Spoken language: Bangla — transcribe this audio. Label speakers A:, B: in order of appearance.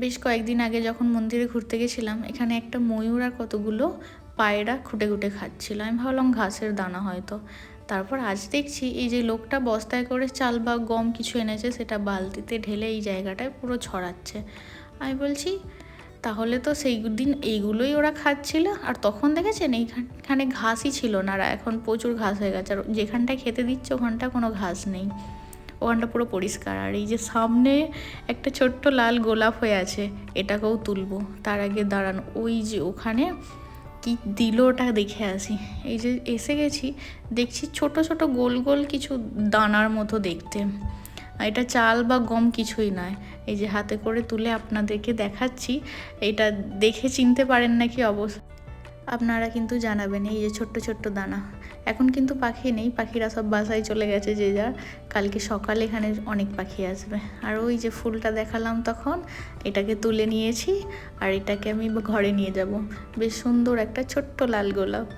A: বেশ কয়েকদিন আগে যখন মন্দিরে ঘুরতে গেছিলাম, এখানে একটা ময়ূর আর কতগুলো পায়রা খুঁটে খুঁটে খাচ্ছিল। আমি ভাবলাম ঘাসের দানা হয়তো। তারপর আজ দেখছি এই যে লোকটা বস্তায় করে চাল বা গম কিছু এনেছে, সেটা বালতিতে ঢেলে এই জায়গাটায় পুরো ছড়াচ্ছে। আমি বলছি তাহলে তো সেই দিন এইগুলোই ওরা খাচ্ছিল, আর তখন দেখেছেন এইখানে ঘাসই ছিল না, আর এখন প্রচুর ঘাস হয়ে গেছে। আর যেখানটায় খেতে দিচ্ছে ওখানটা কোনো ঘাস নেই, ওখানটা পুরো পরিষ্কার। আর এই যে সামনে একটা ছোট্ট লাল গোলাপ হয়ে আছে, এটাকেও তুলবো। তার আগে দাঁড়ান, ওই যে ওখানে কি দিল ওটা দেখে আসি। এই যে এসে গেছি, দেখছি ছোট ছোট গোল গোল কিছু দানার মতো দেখতে। এটা চাল বা গম কিছুই নয়। এই যে হাতে করে তুলে আপনাদেরকে দেখাচ্ছি, এটা দেখে চিনতে পারেন নাকি অবশ্য আপনারা কিন্তু জানাবেন। এই যে ছোট্ট ছোট্ট দানা। এখন কিন্তু পাখি নেই, পাখিরা সব বাসায় চলে গেছে যে যার। কালকে সকালে এখানে অনেক পাখি আসবে। আর ওই যে ফুলটা দেখালাম তখন, এটাকে তুলে নিয়েছি, আর এটাকে আমি ঘরে নিয়ে যাব। বেশ সুন্দর একটা ছোট্ট লাল গোলাপ।